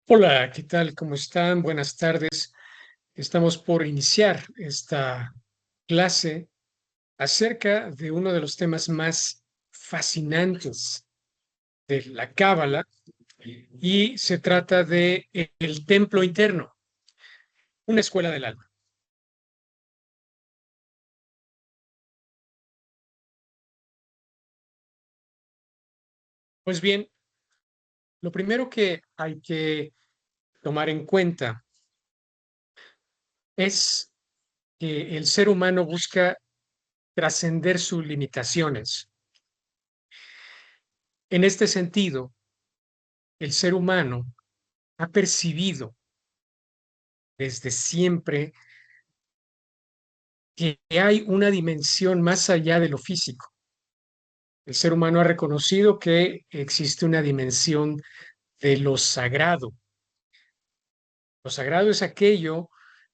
Hola, ¿qué tal? ¿Cómo están? Buenas tardes. Estamos por iniciar esta clase acerca de uno de los temas más fascinantes de la Cábala y se trata de el templo interno, una escuela del alma. Pues bien, lo primero que hay que tomar en cuenta es que el ser humano busca trascender sus limitaciones. En este sentido, el ser humano ha percibido desde siempre que hay una dimensión más allá de lo físico. El ser humano ha reconocido que existe una dimensión de lo sagrado. Lo sagrado es aquello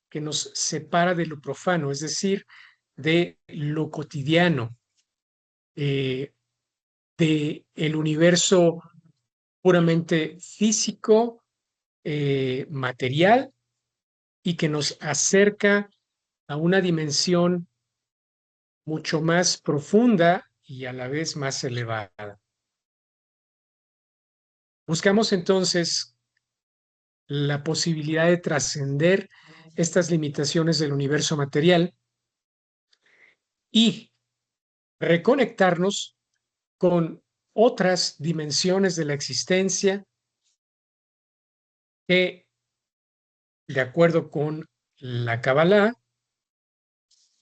que nos separa de lo profano, es decir, de lo cotidiano, eh, de el universo puramente físico, material, y que nos acerca a una dimensión mucho más profunda y a la vez más elevada. Buscamos entonces la posibilidad de trascender estas limitaciones del universo material y reconectarnos con otras dimensiones de la existencia que, de acuerdo con la Kabbalah,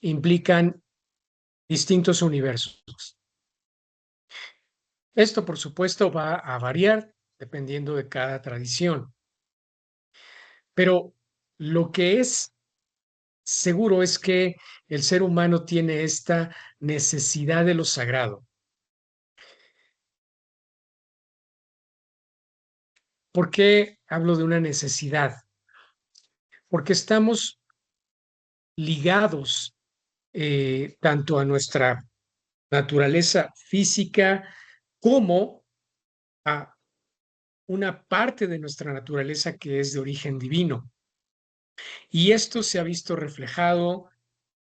implican distintos universos. Esto, por supuesto, va a variar dependiendo de cada tradición, pero lo que es seguro es que el ser humano tiene esta necesidad de lo sagrado. ¿Por qué hablo de una necesidad? Porque estamos ligados tanto a nuestra naturaleza física como a una parte de nuestra naturaleza que es de origen divino. Y esto se ha visto reflejado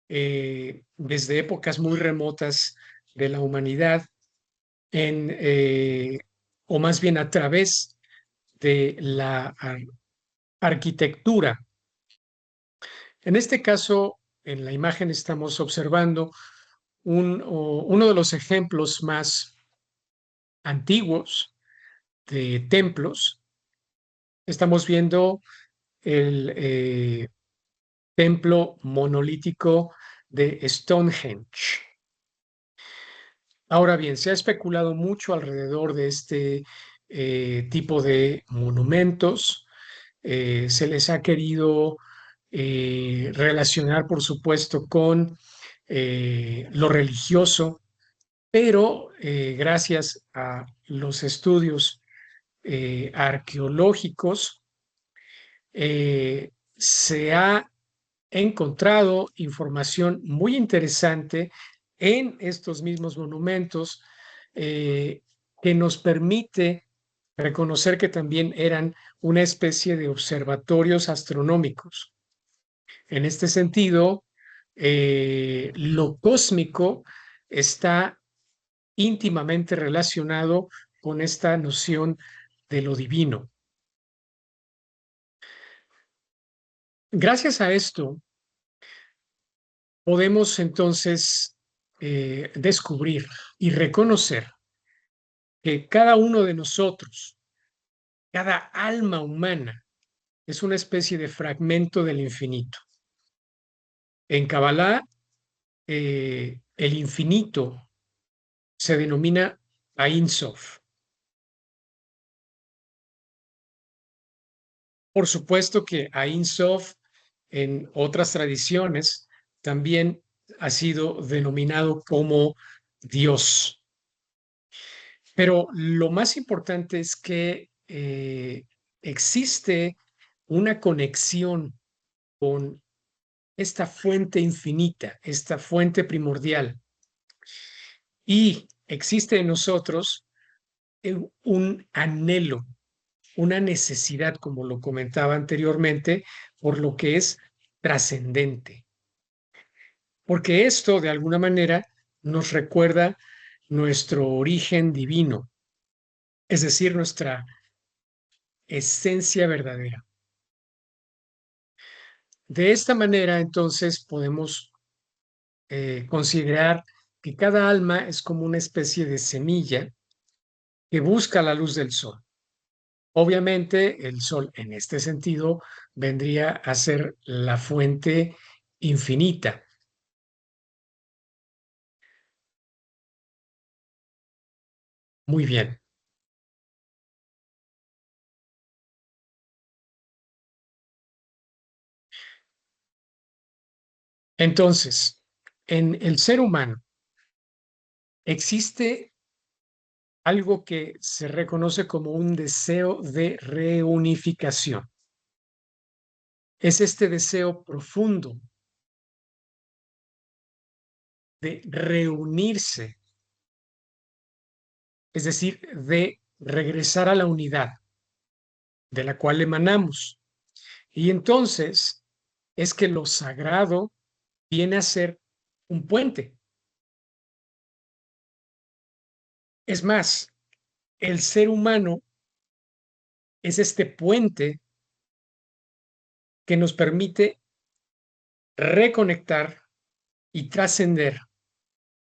desde épocas muy remotas de la humanidad o más bien a través de la arquitectura. En este caso, en la imagen estamos observando uno de los ejemplos más antiguos de templos. Estamos viendo el templo monolítico de Stonehenge. Ahora bien, se ha especulado mucho alrededor de este tipo de monumentos. Se les ha querido relacionar, por supuesto, con lo religioso, pero gracias a los estudios arqueológicos se ha encontrado información muy interesante en estos mismos monumentos eh, que nos permite reconocer que también eran una especie de observatorios astronómicos. En este sentido, lo cósmico está íntimamente relacionado con esta noción de lo divino. Gracias a esto, podemos entonces descubrir y reconocer que cada uno de nosotros, cada alma humana, es una especie de fragmento del infinito. En Kabbalah, el infinito se denomina Ein Sof. Por supuesto que Ein Sof en otras tradiciones también ha sido denominado como Dios. Pero lo más importante es que existe una conexión con esta fuente infinita, esta fuente primordial, y existe en nosotros un anhelo, una necesidad, como lo comentaba anteriormente, por lo que es trascendente. Porque esto, de alguna manera, nos recuerda nuestro origen divino, es decir, nuestra esencia verdadera. De esta manera, entonces, podemos considerar que cada alma es como una especie de semilla que busca la luz del sol. Obviamente, el sol en este sentido vendría a ser la fuente infinita. Muy bien. Entonces, en el ser humano existe algo que se reconoce como un deseo de reunificación. Es este deseo profundo de reunirse, es decir, de regresar a la unidad de la cual emanamos. Y entonces es que lo sagrado viene a ser un puente. Es más, el ser humano es este puente que nos permite reconectar y trascender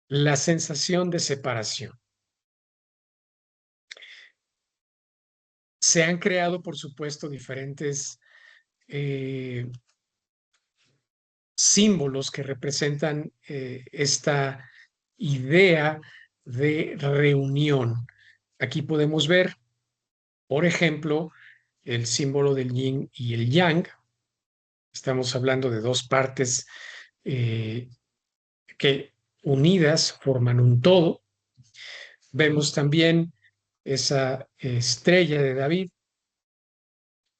la sensación de separación. Se han creado, por supuesto, diferentes eh, símbolos que representan esta idea de reunión. Aquí podemos ver, por ejemplo, el símbolo del yin y el yang. Estamos hablando de dos partes eh, que unidas forman un todo. Vemos también esa estrella de David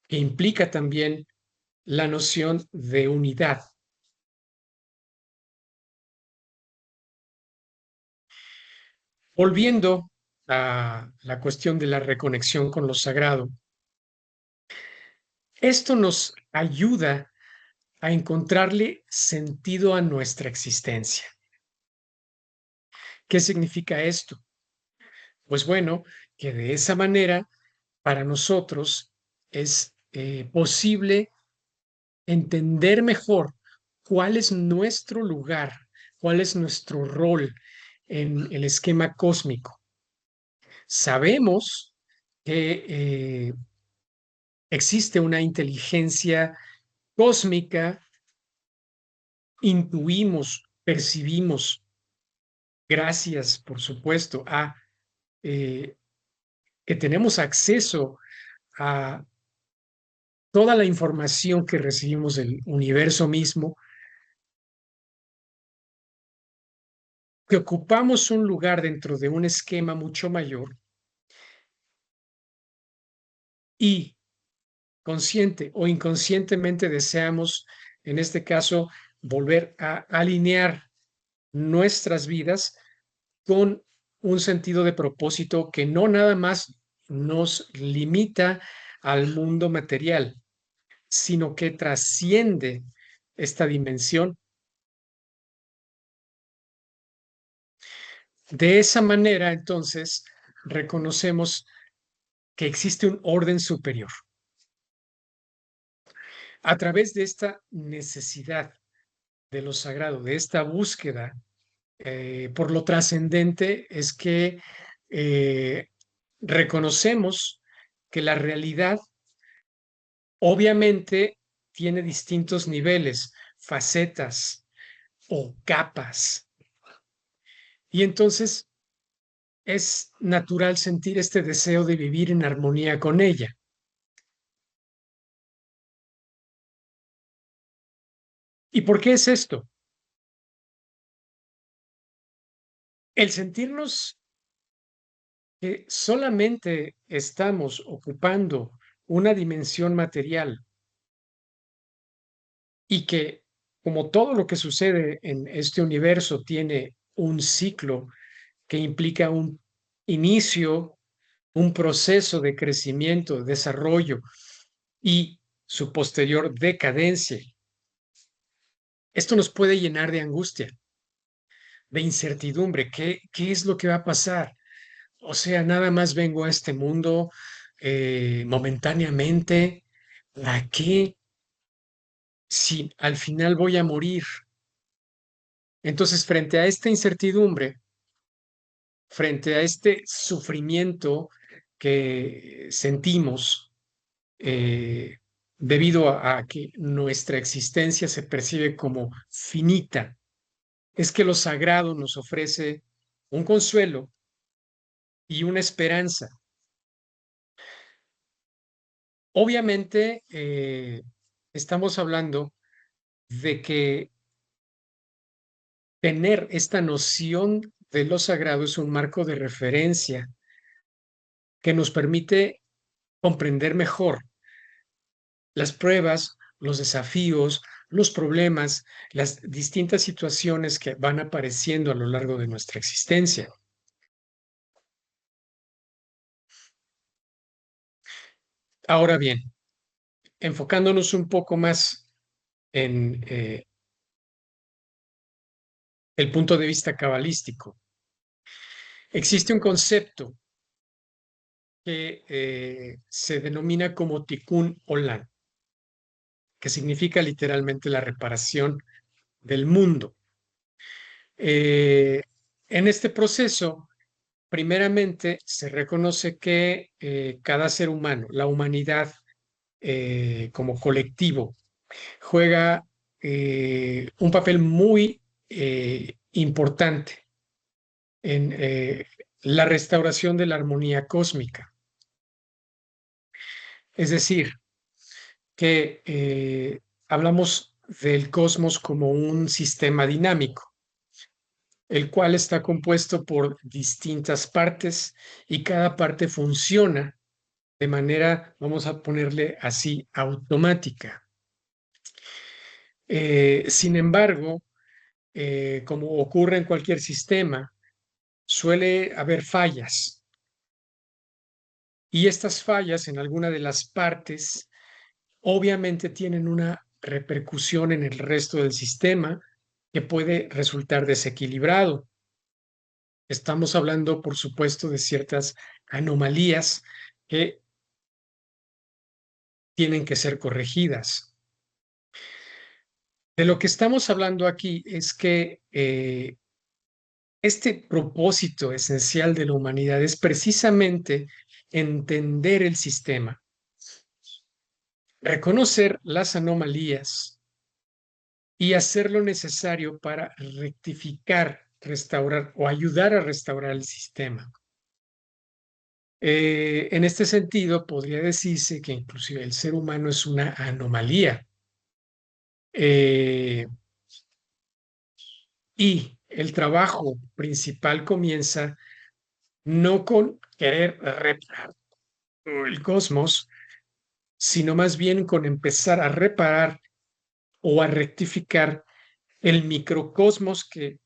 que implica también la noción de unidad. Volviendo a la cuestión de la reconexión con lo sagrado, esto nos ayuda a encontrarle sentido a nuestra existencia. ¿Qué significa esto? Pues bueno, que de esa manera para nosotros es posible entender mejor cuál es nuestro lugar, cuál es nuestro rol en el esquema cósmico. Sabemos que existe una inteligencia cósmica, intuimos, percibimos, gracias, por supuesto, a eh, que tenemos acceso a toda la información que recibimos del universo mismo, que ocupamos un lugar dentro de un esquema mucho mayor y consciente o inconscientemente deseamos, en este caso, volver a alinear nuestras vidas con un sentido de propósito que no nada más nos limita al mundo material, sino que trasciende esta dimensión. De esa manera, entonces, reconocemos que existe un orden superior. A través de esta necesidad de lo sagrado, de esta búsqueda por lo trascendente, es que eh, reconocemos que la realidad obviamente tiene distintos niveles, facetas o capas. Y entonces es natural sentir este deseo de vivir en armonía con ella. ¿Y por qué es esto? El sentirnos que solamente estamos ocupando una dimensión material y que, como todo lo que sucede en este universo, tiene un ciclo que implica un inicio, un proceso de crecimiento, desarrollo y su posterior decadencia. Esto nos puede llenar de angustia, de incertidumbre. ¿Qué es lo que va a pasar? O sea, nada más vengo a este mundo momentáneamente. ¿Para qué? Si al final voy a morir. Entonces, frente a esta incertidumbre, frente a este sufrimiento que sentimos eh, debido a que nuestra existencia se percibe como finita, es que lo sagrado nos ofrece un consuelo y una esperanza. Obviamente, estamos hablando de que tener esta noción de lo sagrado es un marco de referencia que nos permite comprender mejor las pruebas, los desafíos, los problemas, las distintas situaciones que van apareciendo a lo largo de nuestra existencia. Ahora bien, enfocándonos un poco más en el punto de vista cabalístico, existe un concepto que se denomina como tikkun olam, que significa literalmente la reparación del mundo. En este proceso, primeramente, se reconoce que cada ser humano, la humanidad como colectivo, juega un papel muy importante en la restauración de la armonía cósmica. Es decir, que hablamos del cosmos como un sistema dinámico, el cual está compuesto por distintas partes y cada parte funciona de manera, vamos a ponerle así, automática. Sin embargo, como ocurre en cualquier sistema, suele haber fallas y estas fallas en alguna de las partes obviamente tienen una repercusión en el resto del sistema que puede resultar desequilibrado. Estamos hablando, por supuesto, de ciertas anomalías que tienen que ser corregidas. De lo que estamos hablando aquí es que este propósito esencial de la humanidad es precisamente entender el sistema, reconocer las anomalías y hacer lo necesario para rectificar, restaurar o ayudar a restaurar el sistema. En este sentido, podría decirse que inclusive el ser humano es una anomalía eh, y el trabajo principal comienza no con querer reparar el cosmos, sino más bien con empezar a reparar o a rectificar el microcosmos que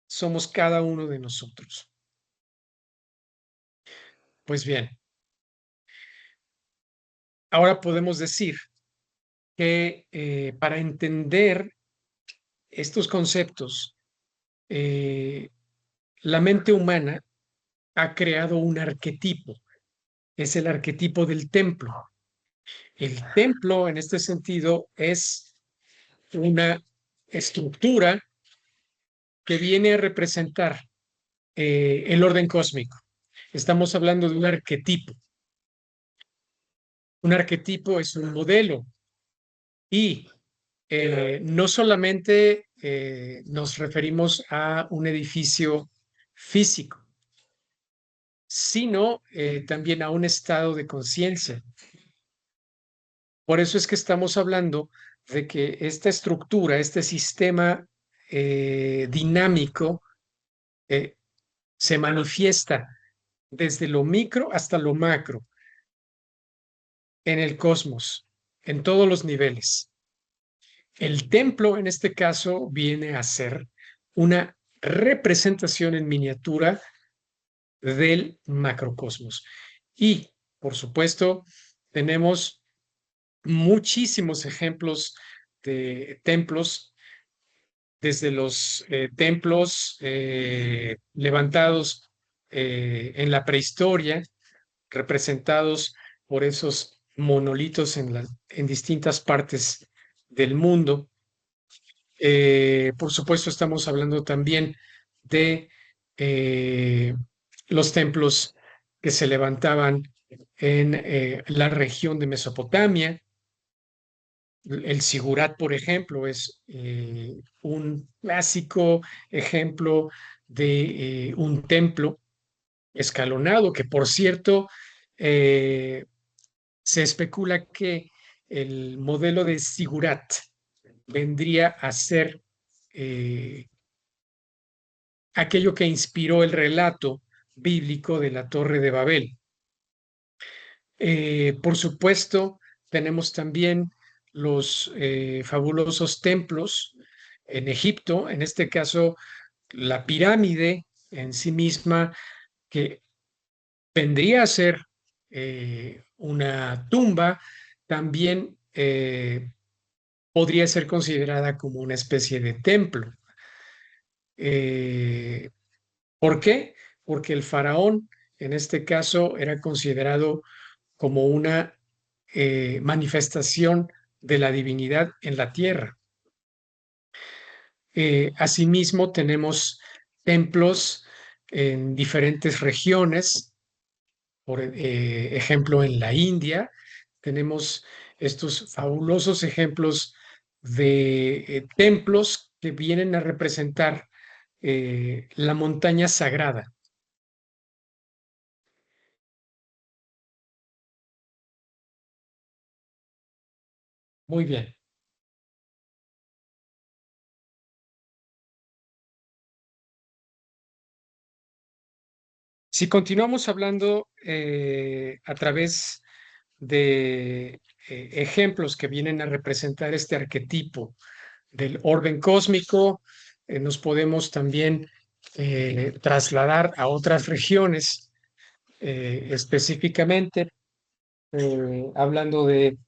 somos cada uno de nosotros. Pues bien, ahora podemos decir que para entender estos conceptos, la mente humana ha creado un arquetipo, es el arquetipo del templo. El templo, en este sentido, es una estructura que viene a representar el orden cósmico. Estamos hablando de un arquetipo. Un arquetipo es un modelo y no solamente nos referimos a un edificio físico, sino también a un estado de conciencia. Por eso es que estamos hablando de que esta estructura, este sistema dinámico, eh, se manifiesta desde lo micro hasta lo macro en el cosmos, en todos los niveles. El templo, en este caso, viene a ser una representación en miniatura del macrocosmos. Y, por supuesto, tenemos muchísimos ejemplos de templos, desde los templos levantados en la prehistoria, representados por esos monolitos en distintas partes del mundo. Por supuesto, estamos hablando también de eh, los templos que se levantaban en la región de Mesopotamia. El Sigurat, por ejemplo, es un clásico ejemplo de un templo escalonado que, por cierto, eh, se especula que el modelo de Sigurat vendría a ser eh, aquello que inspiró el relato bíblico de la Torre de Babel. Por supuesto, tenemos también los fabulosos templos en Egipto, en este caso la pirámide en sí misma, que vendría a ser una tumba, también podría ser considerada como una especie de templo. Eh, ¿Por qué? Porque el faraón, en este caso, era considerado como una manifestación de la divinidad en la tierra. Asimismo, tenemos templos en diferentes regiones, por ejemplo, en la India, tenemos estos fabulosos ejemplos de templos que vienen a representar la montaña sagrada. Muy bien. Si continuamos hablando a través de ejemplos que vienen a representar este arquetipo del orden cósmico, nos podemos también trasladar a otras regiones, específicamente hablando de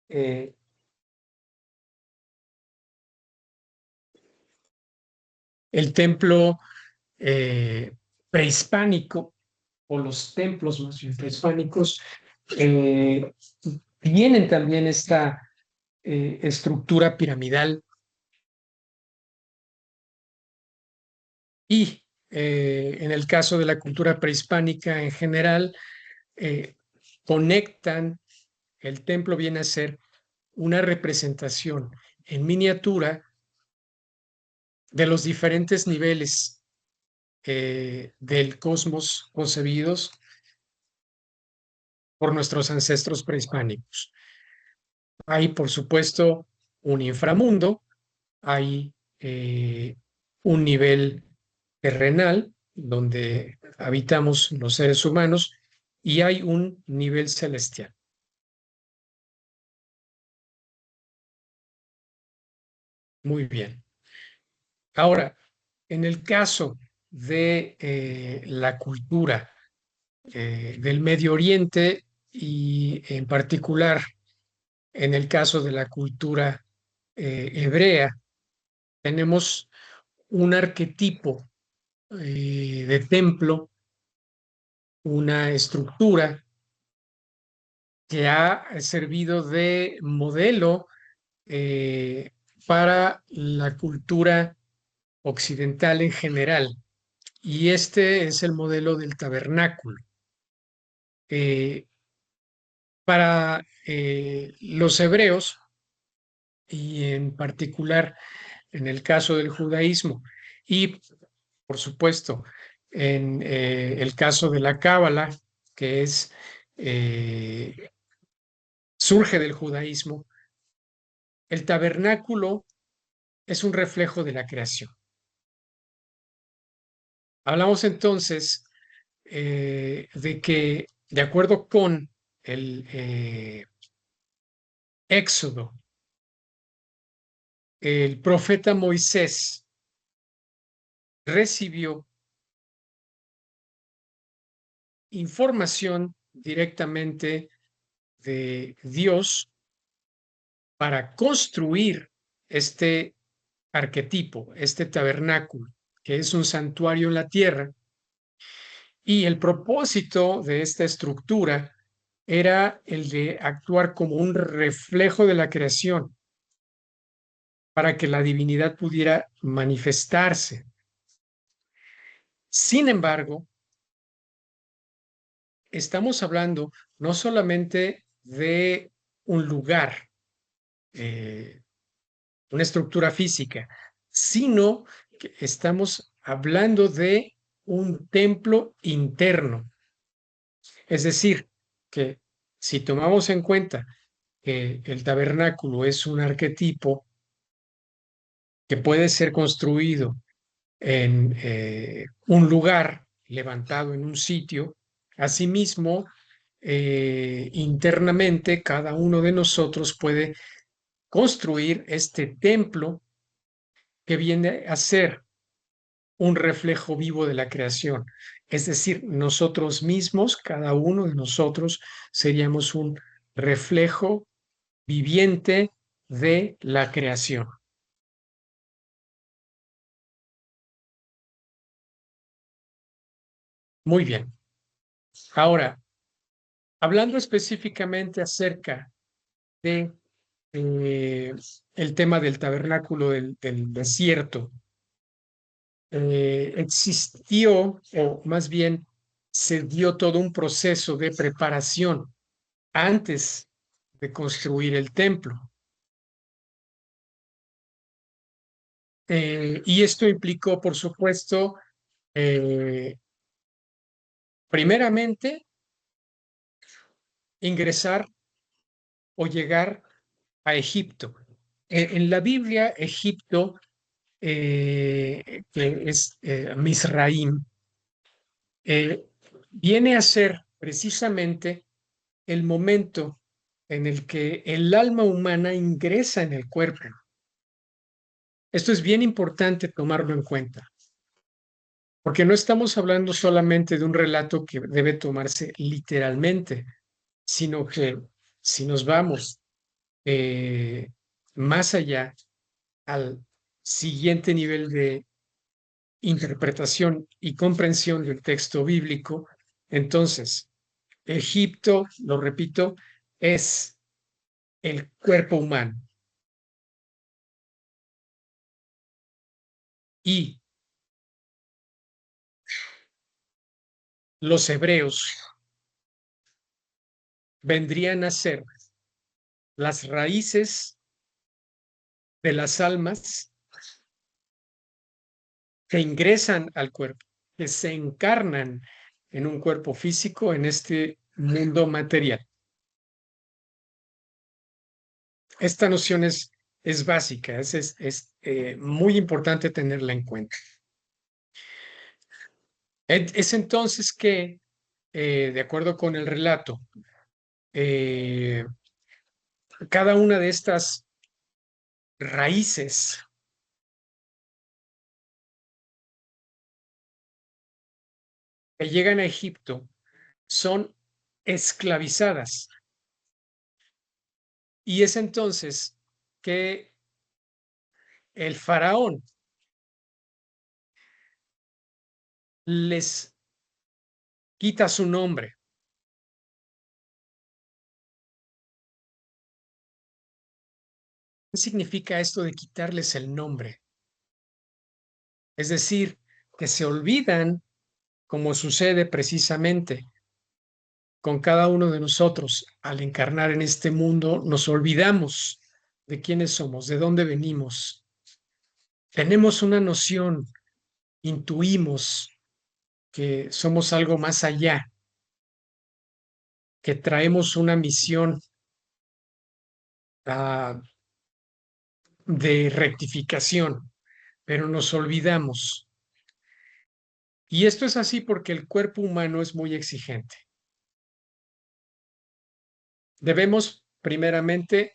eh, el templo eh, prehispánico o los templos más bien prehispánicos, eh, tienen también esta estructura piramidal y en el caso de la cultura prehispánica en general, eh, conectan, el templo viene a ser una representación en miniatura de los diferentes niveles del cosmos concebidos por nuestros ancestros prehispánicos. Hay, por supuesto, un inframundo, hay un nivel terrenal donde habitamos los seres humanos y hay un nivel celestial. Muy bien. Ahora, en el caso de la cultura del Medio Oriente y en particular en el caso de la cultura hebrea, tenemos un arquetipo de templo, una estructura que ha servido de modelo eh, para la cultura occidental en general. Y este es el modelo del tabernáculo. Eh, para los hebreos, y en particular en el caso del judaísmo, y por supuesto en el caso de la Cábala, que es, surge del judaísmo, el tabernáculo es un reflejo de la creación. Hablamos entonces de que, de acuerdo con el Éxodo, el profeta Moisés recibió información directamente de Dios para construir este arquetipo, este tabernáculo, que es un santuario en la tierra. Y el propósito de esta estructura era el de actuar como un reflejo de la creación para que la divinidad pudiera manifestarse. Sin embargo, estamos hablando no solamente de un lugar, eh, una estructura física, sino que estamos hablando de un templo interno. Es decir, que si tomamos en cuenta que el tabernáculo es un arquetipo que puede ser construido en un lugar levantado en un sitio, asimismo, internamente cada uno de nosotros puede construir este templo que viene a ser un reflejo vivo de la creación. Es decir, nosotros mismos, cada uno de nosotros, seríamos un reflejo viviente de la creación. Muy bien. Ahora, hablando específicamente acerca de el tema del tabernáculo del desierto, existió, o más bien se dio todo un proceso de preparación antes de construir el templo. Y esto implicó, por supuesto, eh, primeramente, ingresar o llegar a Egipto. En la Biblia, Egipto, que es Misraim, eh, viene a ser precisamente el momento en el que el alma humana ingresa en el cuerpo. Esto es bien importante tomarlo en cuenta, porque no estamos hablando solamente de un relato que debe tomarse literalmente, sino que si nos vamos eh, más allá al siguiente nivel de interpretación y comprensión del texto bíblico, entonces Egipto, lo repito, es el cuerpo humano y los hebreos vendrían a ser las raíces de las almas que ingresan al cuerpo, que se encarnan en un cuerpo físico en este mundo material. Esta noción es básica, es muy importante tenerla en cuenta. Es entonces que, de acuerdo con el relato, eh, cada una de estas raíces que llegan a Egipto son esclavizadas. Y es entonces que el faraón les quita su nombre. ¿Qué significa esto de quitarles el nombre? Es decir, que se olvidan, como sucede precisamente con cada uno de nosotros al encarnar en este mundo, nos olvidamos de quiénes somos, de dónde venimos. Tenemos una noción, intuimos que somos algo más allá, que traemos una misión de rectificación, pero nos olvidamos. Y esto es así porque el cuerpo humano es muy exigente. Debemos primeramente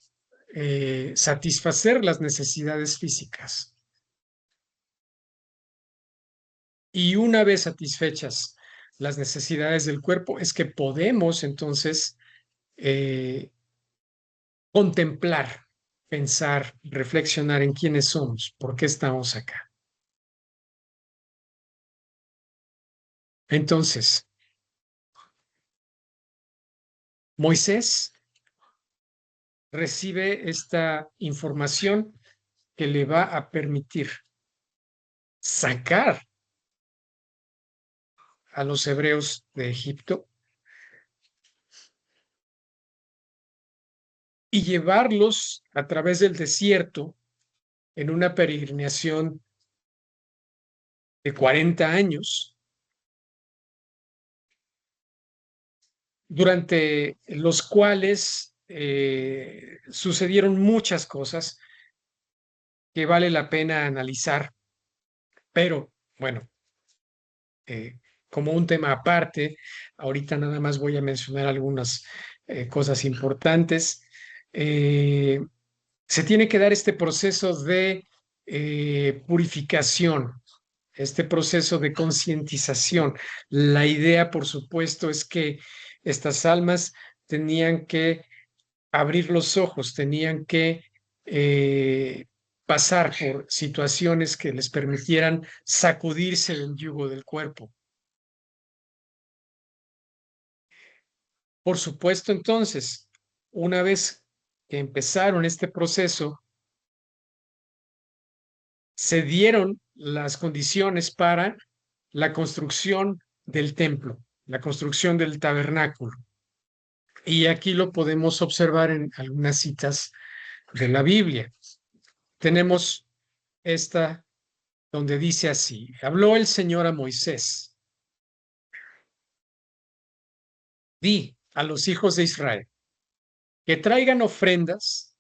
satisfacer las necesidades físicas. Y una vez satisfechas las necesidades del cuerpo, es que podemos entonces eh, contemplar, pensar, reflexionar en quiénes somos, por qué estamos acá. Entonces, Moisés recibe esta información que le va a permitir sacar a los hebreos de Egipto y llevarlos a través del desierto en una peregrinación de 40 años, durante los cuales sucedieron muchas cosas que vale la pena analizar, pero bueno, como un tema aparte, ahorita nada más voy a mencionar algunas cosas importantes. Eh, Se tiene que dar este proceso de purificación, este proceso de concientización. La idea, por supuesto, es que estas almas tenían que abrir los ojos, tenían que eh, pasar por situaciones que les permitieran sacudirse del yugo del cuerpo. Por supuesto, entonces, una vez que empezaron este proceso, se dieron las condiciones para la construcción del templo, la construcción del tabernáculo. Y aquí lo podemos observar en algunas citas de la Biblia. Tenemos esta donde dice así: habló el Señor a Moisés, di a los hijos de Israel que traigan ofrendas,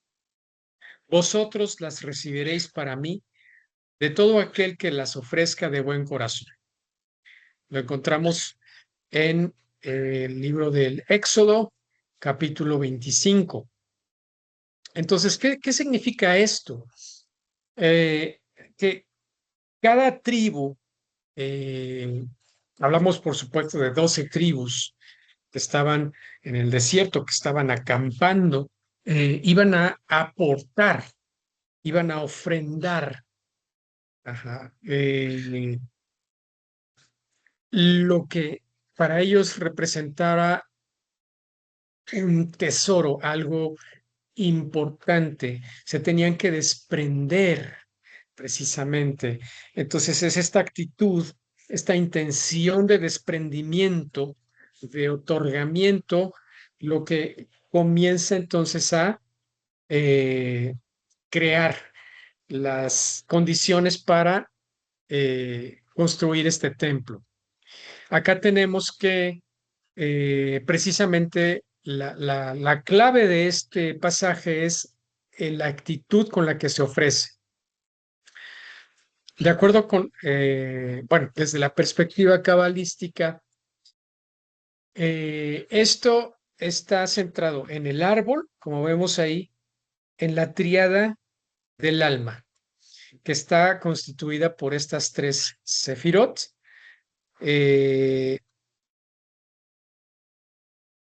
vosotros las recibiréis para mí de todo aquel que las ofrezca de buen corazón. Lo encontramos en el libro del Éxodo, capítulo 25. Entonces, ¿qué significa esto? Eh, que cada tribu, eh, hablamos por supuesto de 12 tribus que estaban en el desierto, que estaban acampando, iban a aportar, iban a ofrendar, ajá, lo que para ellos representara un tesoro, algo importante, se tenían que desprender precisamente. Entonces es esta actitud, esta intención de desprendimiento, de otorgamiento, lo que comienza entonces a eh, crear las condiciones para construir este templo. Acá tenemos que precisamente la clave de este pasaje es la actitud con la que se ofrece. De acuerdo con, bueno, desde la perspectiva cabalística, esto está centrado en el árbol, como vemos ahí, en la tríada del alma, que está constituida por estas tres sefirot. eh,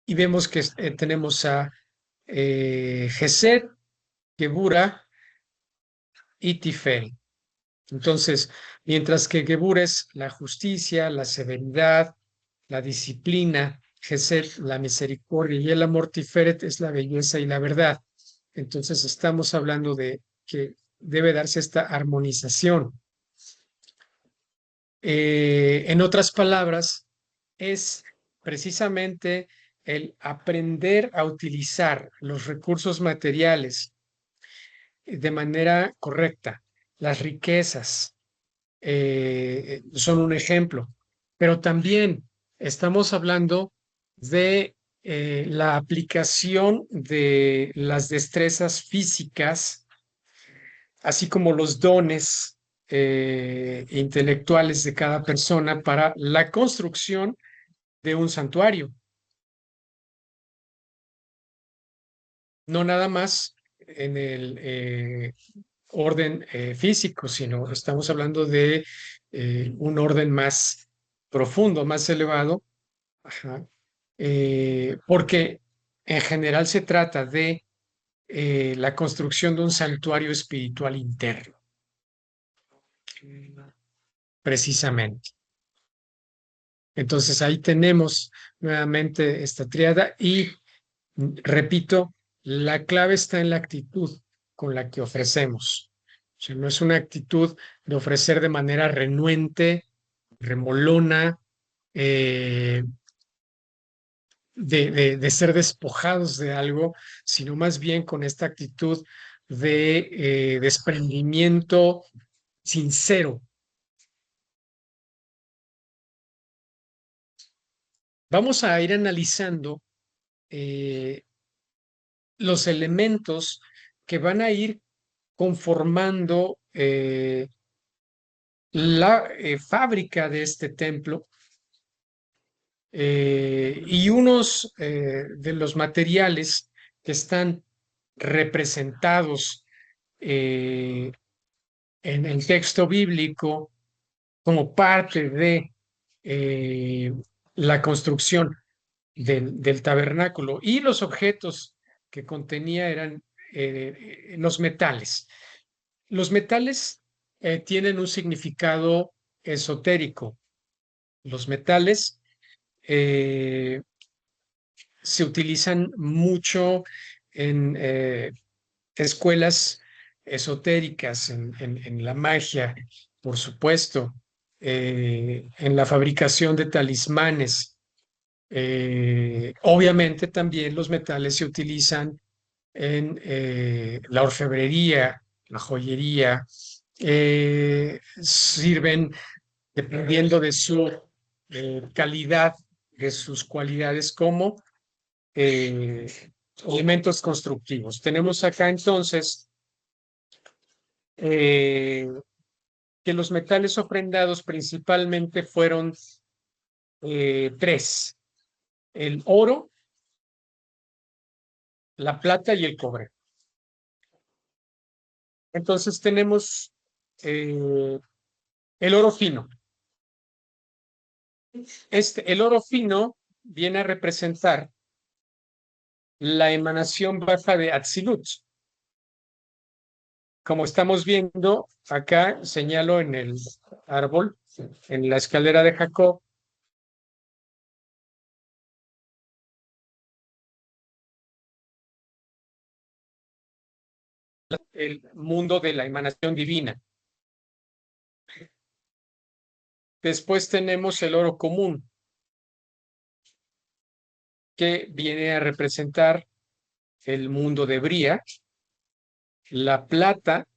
y vemos que tenemos a Gesed, Gebura y Tiferet. Entonces, mientras que Gebura es la justicia, la severidad, la disciplina, Gesed, la misericordia y el amor, Tiferet es la belleza y la verdad. Entonces, estamos hablando de que debe darse esta armonización. En otras palabras, es precisamente el aprender a utilizar los recursos materiales de manera correcta. Las riquezas son un ejemplo, pero también estamos hablando de la aplicación de las destrezas físicas, así como los dones intelectuales de cada persona para la construcción de un santuario. No nada más en el orden físico, sino estamos hablando de un orden más profundo, más elevado, ajá, porque en general se trata de la construcción de un santuario espiritual interno, precisamente. Entonces ahí tenemos nuevamente esta triada y repito, la clave está en la actitud con la que ofrecemos. O sea, no es una actitud de ofrecer de manera renuente, remolona, eh, de ser despojados de algo, sino más bien con esta actitud de desprendimiento sincero. Vamos a ir analizando eh, los elementos que van a ir conformando la fábrica de este templo y unos de los materiales que están representados eh, en el texto bíblico como parte de eh, la construcción del tabernáculo y los objetos que contenía eran los metales. Los metales tienen un significado esotérico. Los metales eh, se utilizan mucho en escuelas esotéricas, en la magia, por supuesto, en la fabricación de talismanes. Obviamente también los metales se utilizan en la orfebrería, la joyería, sirven dependiendo de su calidad, de sus cualidades como eh, elementos constructivos. Tenemos acá entonces eh, que los metales ofrendados principalmente fueron tres: el oro, la plata y el cobre. Entonces tenemos el oro fino. El oro fino viene a representar la emanación baja de Atzilut. Como estamos viendo acá, señalo en el árbol, en la escalera de Jacob, el mundo de la emanación divina. Después tenemos el oro común, que viene a representar el mundo de Bría. La plata,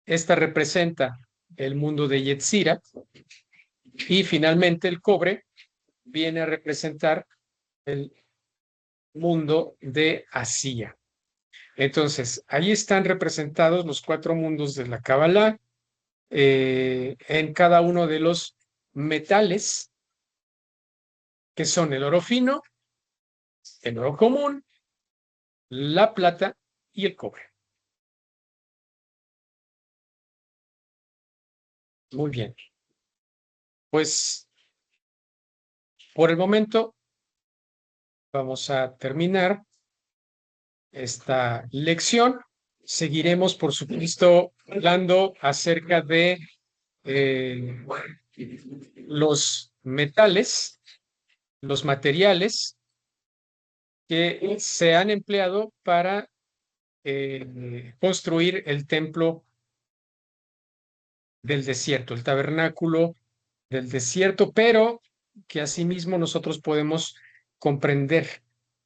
esta representa el mundo de Yetzira. Y finalmente el cobre viene a representar el mundo de Asía. Entonces, ahí están representados los cuatro mundos de la Kabbalah en cada uno de los metales, que son el oro fino, el oro común, la plata y el cobre. Muy bien. Pues por el momento vamos a terminar esta lección. Seguiremos, por supuesto, hablando acerca de los metales, los materiales que se han empleado para construir el templo del desierto, el tabernáculo del desierto, pero que asimismo nosotros podemos comprender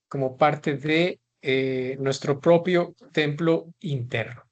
como parte de nuestro propio templo interno.